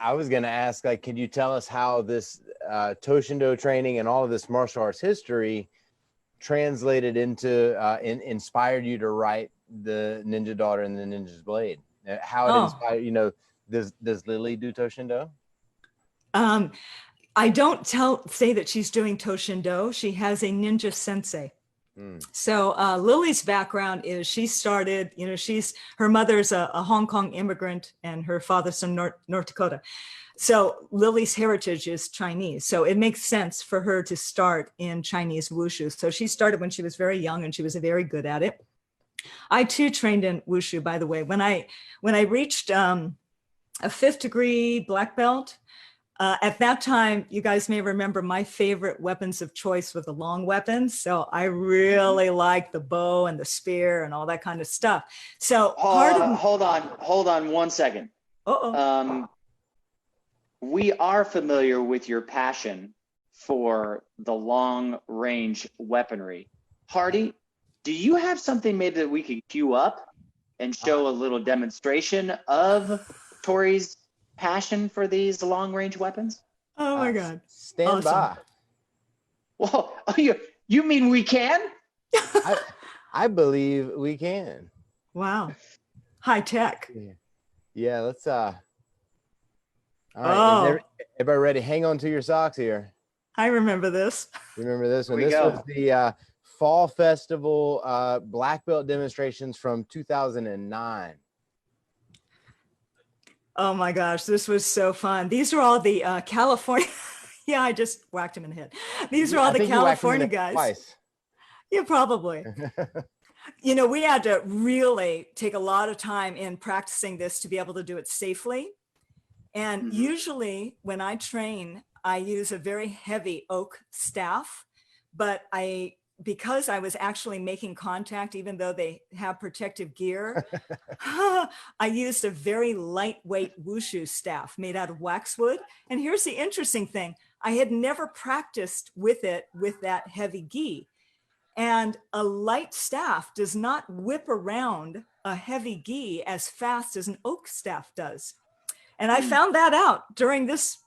I was going to ask, like, can you tell us how this To-Shin training and all of this martial arts history translated into inspired you to write the Ninja Daughter and the Ninja's Blade? How it inspired, you know, does Lily do To-Shin? I don't say that she's doing To-Shin. She has a ninja sensei. So Lily's background is she started, you know, her mother's a Hong Kong immigrant and her father's from North Dakota. So Lily's heritage is Chinese. So it makes sense for her to start in Chinese wushu. So she started when she was very young and she was very good at it. I too trained in wushu, by the way. When I reached a 5th degree black belt, at that time, you guys may remember my favorite weapons of choice were the long weapons. So I really liked the bow and the spear and all that kind of stuff. So hold on 1 second. We are familiar with your passion for the long range weaponry. Hardy, do you have something maybe that we could cue up and show a little demonstration of Tori's passion for these long range weapons? Oh my God. Stand by. Well, you mean we can? I believe we can. Wow. High tech. Yeah, let's all right. Everybody ready? Hang on to your socks here. I remember this. You remember this one? This was the Fall Festival black belt demonstrations from 2009. Oh my gosh, this was so fun. These are all the California. Yeah, I just whacked him in the head. These are all the California guys. Twice. Yeah, probably. You know, we had to really take a lot of time in practicing this to be able to do it safely. And usually when I train, I use a very heavy oak staff, but because I was actually making contact, even though they have protective gear, I used a very lightweight wushu staff made out of waxwood. And here's the interesting thing. I had never practiced with it with that heavy gi. And a light staff does not whip around a heavy gi as fast as an oak staff does. And I found that out during this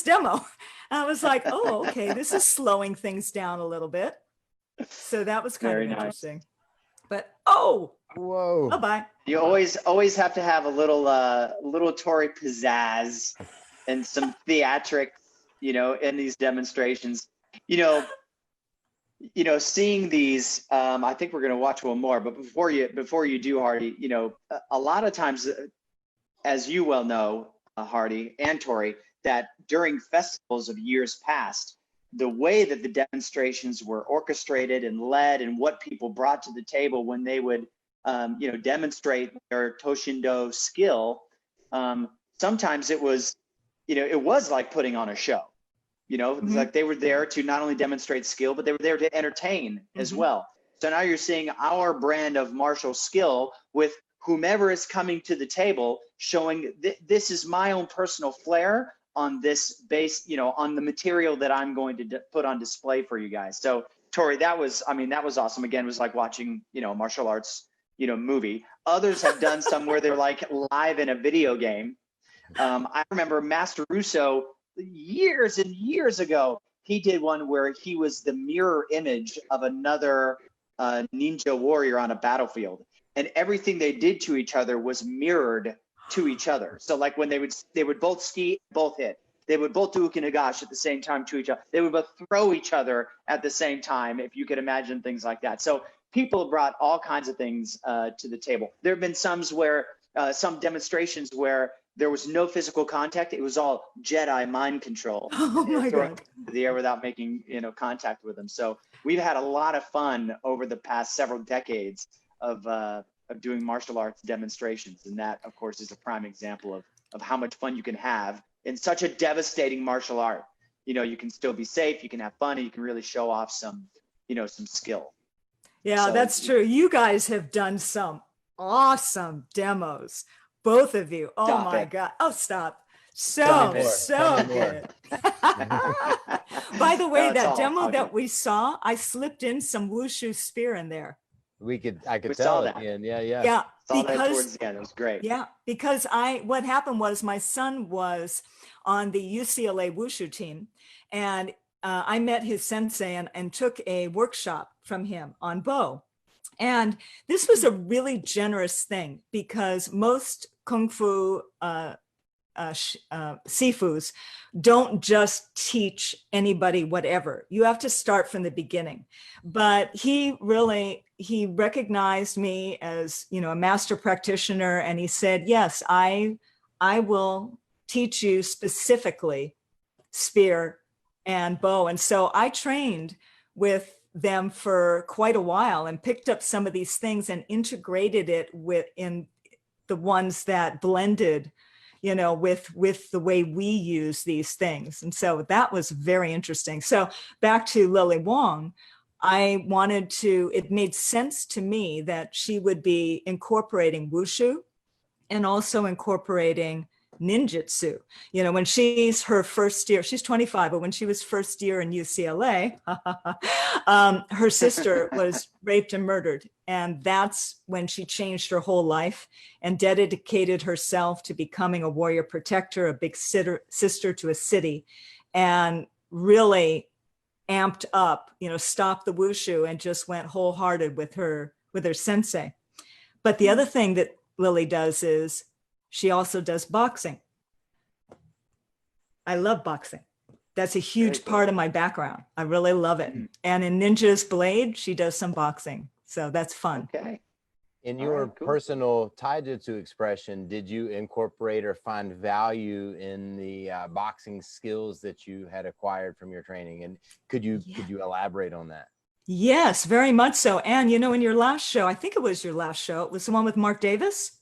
demo. I was like, oh, okay, this is slowing things down a little bit. So that was kind of interesting. But whoa, bye-bye. You always have to have a little Tori pizzazz and some theatrics, you know, in these demonstrations. You know, seeing these, I think we're going to watch one more. But before you do, Hardy, you know, a lot of times, as you well know, Hardy and Tori, that during festivals of years past, the way that the demonstrations were orchestrated and led and what people brought to the table when they would, you know, demonstrate their To-Shin skill, sometimes it was, you know, it was like putting on a show. You know, it's like they were there to not only demonstrate skill, but they were there to entertain as well. So now you're seeing our brand of martial skill with whomever is coming to the table, showing this is my own personal flair on this base, you know, on the material that I'm going to put on display for you guys. So Tori, that was awesome. Again, it was like watching, you know, martial arts, you know, movie. Others have done some where they're like live in a video game. I remember Master Russo years and years ago, he did one where he was the mirror image of another ninja warrior on a battlefield. And everything they did to each other was mirrored to each other. So like when they would both ski, both hit. They would both do ukinagashi at the same time to each other. They would both throw each other at the same time, if you could imagine things like that. So people brought all kinds of things to the table. There have been some demonstrations where there was no physical contact. It was all Jedi mind control. Oh my God. Into the air without making, you know, contact with them. So we've had a lot of fun over the past several decades of doing martial arts demonstrations. And that, of course, is a prime example of how much fun you can have in such a devastating martial art. You know, you can still be safe, you can have fun, and you can really show off some, you know, some skill. Yeah, so, that's true. You guys have done some awesome demos, both of you. Oh my God. Oh, stop. So good. By the way, that demo that we saw, I slipped in some wushu spear in there. I could We tell saw at that. the end. Yeah, yeah. Yeah, Saw that because towards the end. It was great. yeah, because what happened was my son was on the UCLA Wushu team, and I met his sensei and took a workshop from him on Bo. And this was a really generous thing because most Kung Fu Sifus don't just teach anybody whatever. You have to start from the beginning. But he recognized me as, a master practitioner, and he said, yes, I will teach you specifically spear and bow. And so I trained with them for quite a while and picked up some of these things and integrated it in the ones that blended, with the way we use these things. And so that was very interesting. So back to Lily Wong, it made sense to me that she would be incorporating wushu and also incorporating ninjutsu. When she's her first year, she's 25, but when she was first year in UCLA, her sister was raped and murdered. And that's when she changed her whole life and dedicated herself to becoming a warrior protector, a big sister to a city, and really amped up, stopped the wushu and just went wholehearted with her sensei. But the other thing that Lily does is she also does boxing. I love boxing. That's a huge part of my background. I really love it. And in Ninja's Blade, she does some boxing. So that's fun. Okay. In your personal taijutsu expression, did you incorporate or find value in the boxing skills that you had acquired from your training? And could you elaborate on that? Yes, very much so. And, in your last show, I think it was your last show, it was the one with Mark Davis.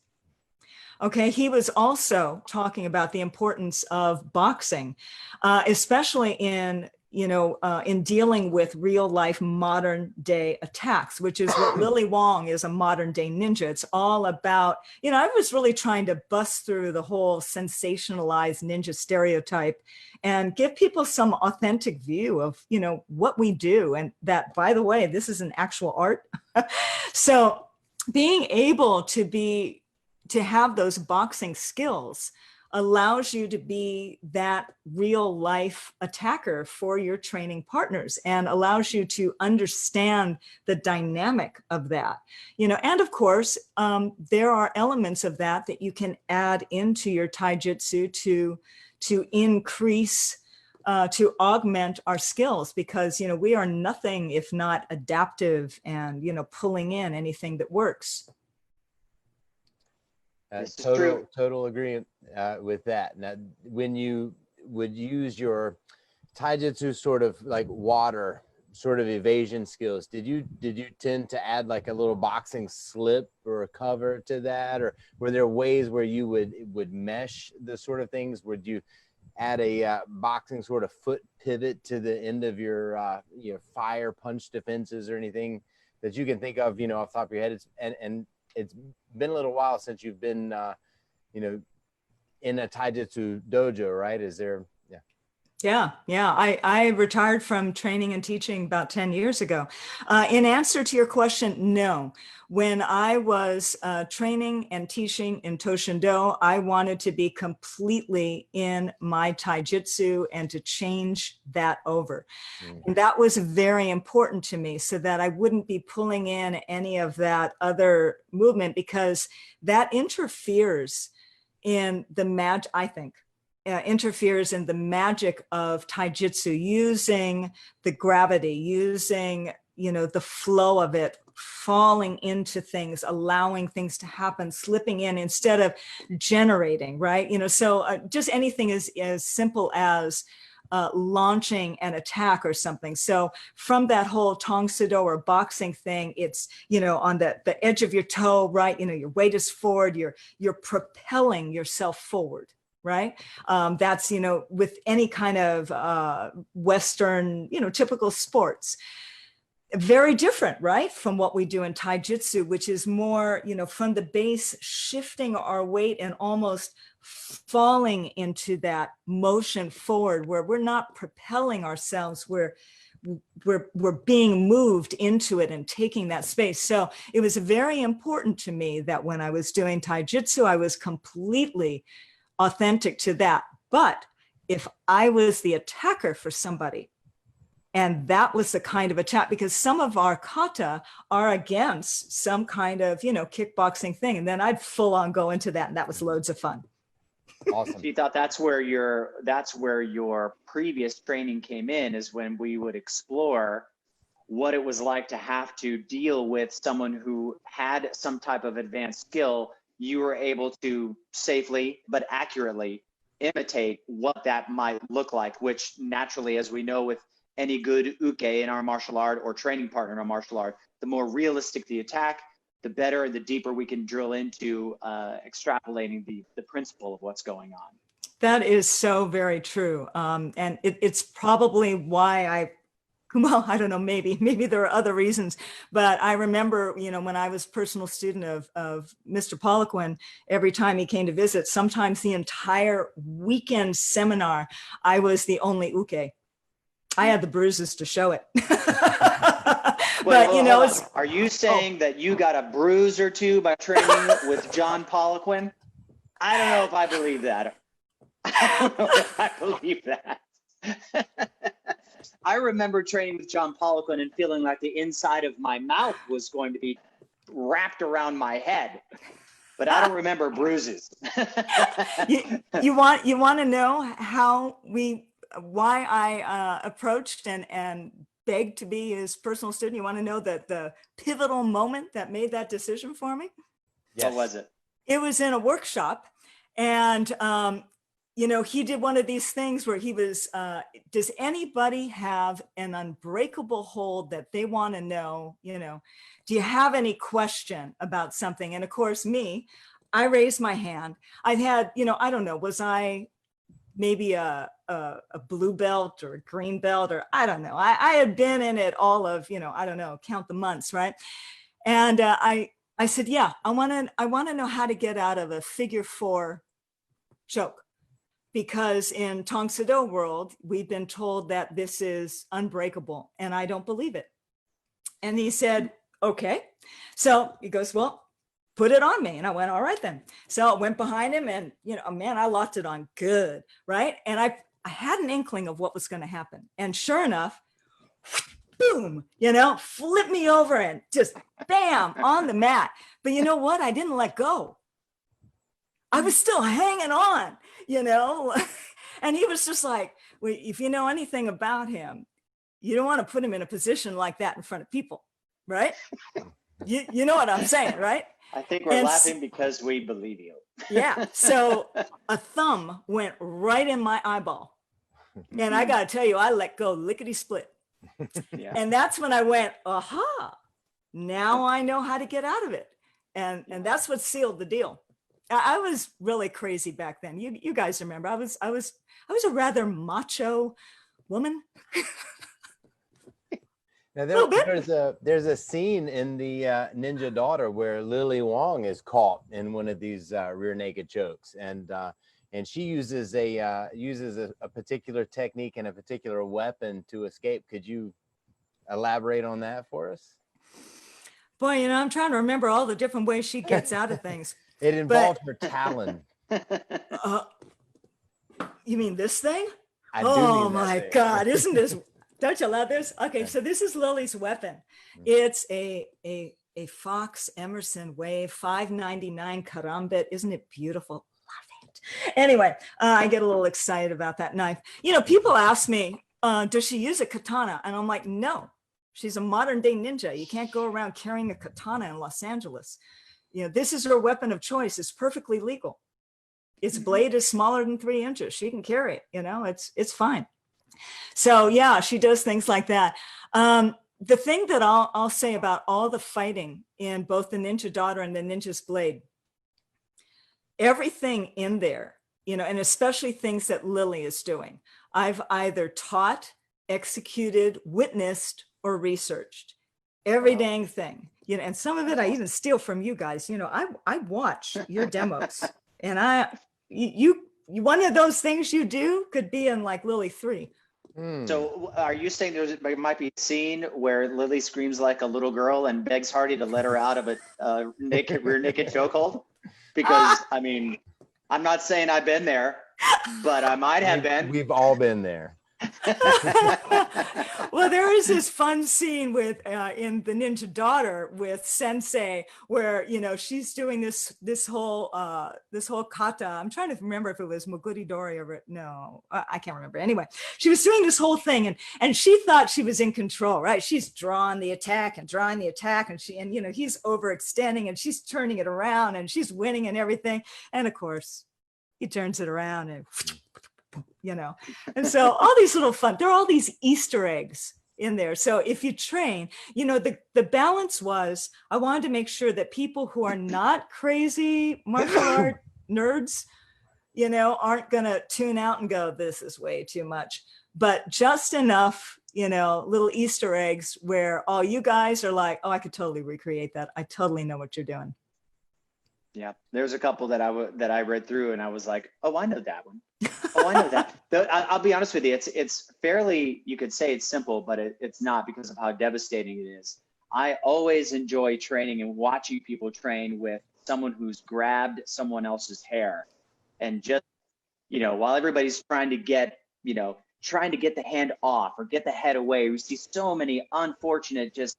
Okay, he was also talking about the importance of boxing, especially in dealing with real life modern day attacks, which is what Lily Wong is, a modern day ninja. It's all about, I was really trying to bust through the whole sensationalized ninja stereotype and give people some authentic view of, what we do. And that, by the way, this is an actual art. So being able to have those boxing skills allows you to be that real life attacker for your training partners and allows you to understand the dynamic of that. And of course, there are elements of that you can add into your taijutsu to increase, to augment our skills, because, we are nothing if not adaptive and, pulling in anything that works. Total agreement with that. Now, when you would use your taijutsu sort of like water sort of evasion skills, did you tend to add like a little boxing slip or a cover to that, or were there ways where you would mesh the sort of things? Would you add a boxing sort of foot pivot to the end of your fire punch defenses or anything that you can think of, off the top of your head? It's been a little while since you've been, in a taijutsu dojo, right? Is there? Yeah. I retired from training and teaching about 10 years ago. In answer to your question, no. When I was training and teaching in To-Shin Do, I wanted to be completely in my taijutsu and to change that over. And that was very important to me, so that I wouldn't be pulling in any of that other movement, because that interferes in the interferes in the magic of taijutsu, using the gravity, using, the flow of it, falling into things, allowing things to happen, slipping in instead of generating, right? So just anything as simple as launching an attack or something. So from that whole Tong Soo or boxing thing, it's, on the edge of your toe, right? Your weight is forward, you're propelling yourself forward. Right. That's, with any kind of Western, typical sports. Very different, right, from what we do in taijutsu, which is more, from the base, shifting our weight and almost falling into that motion forward, where we're not propelling ourselves, we're being moved into it and taking that space. So it was very important to me that when I was doing taijutsu, I was completely authentic to that. But if I was the attacker for somebody, and that was the kind of attack, because some of our kata are against some kind of, kickboxing thing. And then I'd full on go into that. And that was loads of fun. Awesome. You thought that's where your previous training came in, is when we would explore what it was like to have to deal with someone who had some type of advanced skill. You were able to safely but accurately imitate what that might look like, which naturally, as we know with any good uke in our martial art or training partner in our martial art, the more realistic the attack, the better and the deeper we can drill into extrapolating the principle of what's going on. That is so very true. And it's probably why I don't know, maybe there are other reasons, but I remember, when I was personal student of Mr. Poliquin, every time he came to visit, sometimes the entire weekend seminar, I was the only uke. I had the bruises to show it. But are you saying that you got a bruise or two by training with John Poliquin? I don't know if I believe that. I remember training with John Poliquin and feeling like the inside of my mouth was going to be wrapped around my head, but I don't remember bruises. you want to know why I approached and begged to be his personal student? You want to know the pivotal moment that made that decision for me? Yes. What was it? It was in a workshop, and he did one of these things where he was, does anybody have an unbreakable hold that they want to know, do you have any question about something? And of course, I raised my hand. I've had, I don't know, was I maybe a blue belt or a green belt, or I don't know. I had been in it all of, I don't know, count the months, right? And I said, yeah, I want to know how to get out of a figure 4 choke. Because in Tong Soo Do world, we've been told that this is unbreakable, and I don't believe it. And he said, okay. So he goes, well, put it on me. And I went, all right then. So I went behind him, and, I locked it on good, right? And I had an inkling of what was going to happen. And sure enough, boom, flip me over and just bam on the mat. But you know what? I didn't let go. I was still hanging on, and he was just like, well, if you know anything about him, you don't want to put him in a position like that in front of people, right? You know what I'm saying, right? I think we're laughing because we believe you. Yeah. So a thumb went right in my eyeball. And I got to tell you, I let go lickety split. Yeah. And that's when I went, aha, now I know how to get out of it. And that's what sealed the deal. I was really crazy back then. You guys remember, I was a rather macho woman. Now there's a scene in the Ninja Daughter where Lily Wong is caught in one of these rear naked chokes, and she uses a particular technique and a particular weapon to escape. Could you elaborate on that for us? Boy, I'm trying to remember all the different ways she gets out of things. It involves her talon. You mean this thing? Oh my God! Isn't this? Don't you love this? Okay, so this is Lily's weapon. It's a Fox Emerson Wave 599 karambit. Isn't it beautiful? Love it. Anyway, I get a little excited about that knife. People ask me, does she use a katana? And I'm like, no, she's a modern day ninja. You can't go around carrying a katana in Los Angeles. This is her weapon of choice. It's perfectly legal. Its blade is smaller than 3 inches. She can carry it. It's fine. So yeah, she does things like that. The thing that I'll say about all the fighting in both the Ninja Daughter and the Ninja's Blade, everything in there, and especially things that Lily is doing, I've either taught, executed, witnessed, or researched. Every dang thing. And some of it I even steal from you guys. I watch your demos, and you one of those things you do could be in like Lily 3. So are you saying there might be a scene where Lily screams like a little girl and begs Hardy to let her out of a rear naked chokehold? Because I mean, I'm not saying I've been there, but I might have been. We've all been there. Well, there is this fun scene with in the Ninja Daughter with Sensei, where she's doing this whole kata. I'm trying to remember if it was Moguri Dori or no, I can't remember. Anyway, she was doing this whole thing, and she thought she was in control, right? She's drawing the attack, and he's overextending, and she's turning it around, and she's winning and everything, and of course, he turns it around and. And so all these little fun, there are all these Easter eggs in there. So if you train, the balance was, I wanted to make sure that people who are not crazy martial art nerds, aren't going to tune out and go, this is way too much, but just enough, little Easter eggs where all you guys are like, oh, I could totally recreate that. I totally know what you're doing. Yeah, there's a couple that I read through and I was like, oh, I know that one. Oh, I know that. I'll be honest with you. It's fairly, you could say it's simple, but it's not because of how devastating it is. I always enjoy training and watching people train with someone who's grabbed someone else's hair and just, while everybody's trying to get the hand off or get the head away, we see so many unfortunate, just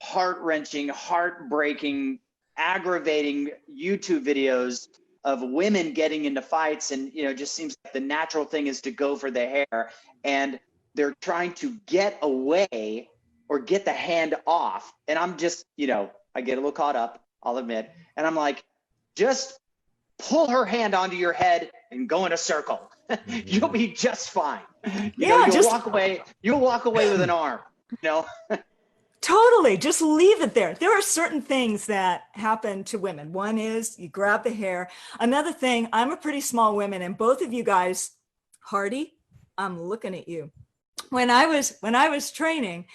heart-wrenching, heartbreaking, aggravating YouTube videos of women getting into fights, and just seems like the natural thing is to go for the hair, and they're trying to get away or get the hand off, and I'm just I get a little caught up, I'll admit, and I'm like, just pull her hand onto your head and go in a circle. You'll be just fine. You'll walk away with an arm. Totally. Just leave it there. There are certain things that happen to women. One is you grab the hair. Another thing, I'm a pretty small woman, and both of you guys, Hardy, I'm looking at you. When I was training,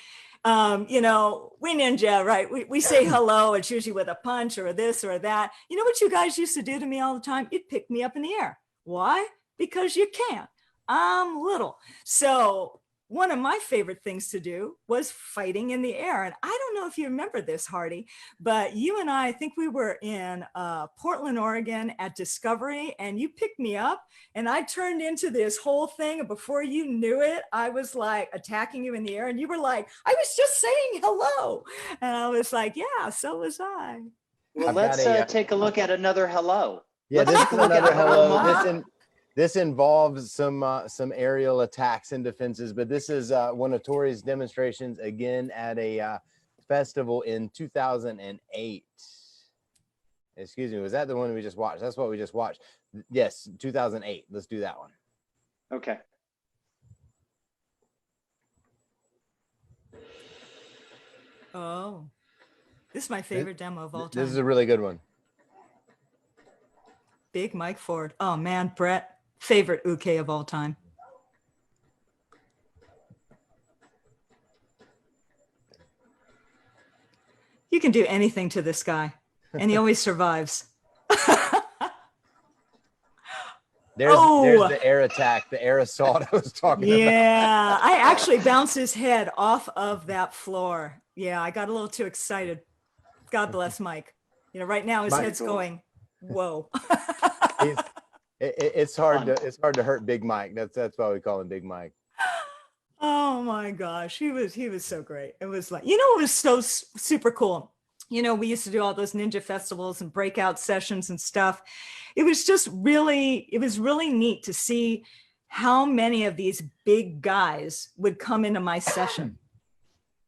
we ninja, right? We say hello. It's usually with a punch or a this or a that. You know what you guys used to do to me all the time? You'd pick me up in the air. Why? Because you can't. I'm little. So one of my favorite things to do was fighting in the air. And I don't know if you remember this, Hardy, but you and I think we were in Portland, Oregon at Discovery, and you picked me up and I turned into this whole thing. And before you knew it, I was like attacking you in the air, and you were like, I was just saying hello. And I was like, yeah, so was I. Well, let's take a look at another hello. Yeah, this is another hello. This involves some aerial attacks and defenses, but this is one of Tori's demonstrations again at a festival in 2008. Excuse me, was that the one we just watched? That's what we just watched. Yes, 2008. Let's do that one. Okay. Oh, this is my favorite demo of all time. This is a really good one. Big Mike Ford. Oh man, Brett. Favorite uke of all time. You can do anything to this guy, and he always survives. There's the air attack, the air assault I was talking about. Yeah, I actually bounced his head off of that floor. Yeah, I got a little too excited. God bless Mike. Right now his head's going, whoa. It's hard to hurt Big Mike. That's why we call him Big Mike. Oh my gosh, he was so great. It was like, it was so super cool. We used to do all those ninja festivals and breakout sessions and stuff. It was really neat to see how many of these big guys would come into my session.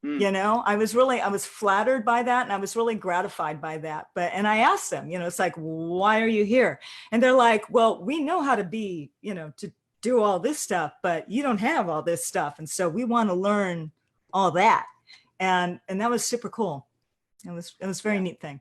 I was flattered by that, and I was really gratified by that. And I asked them, it's like, why are you here? And they're like, well, we know how to be, to do all this stuff, but you don't have all this stuff. And so we want to learn all that. And that was super cool. It was a very neat thing.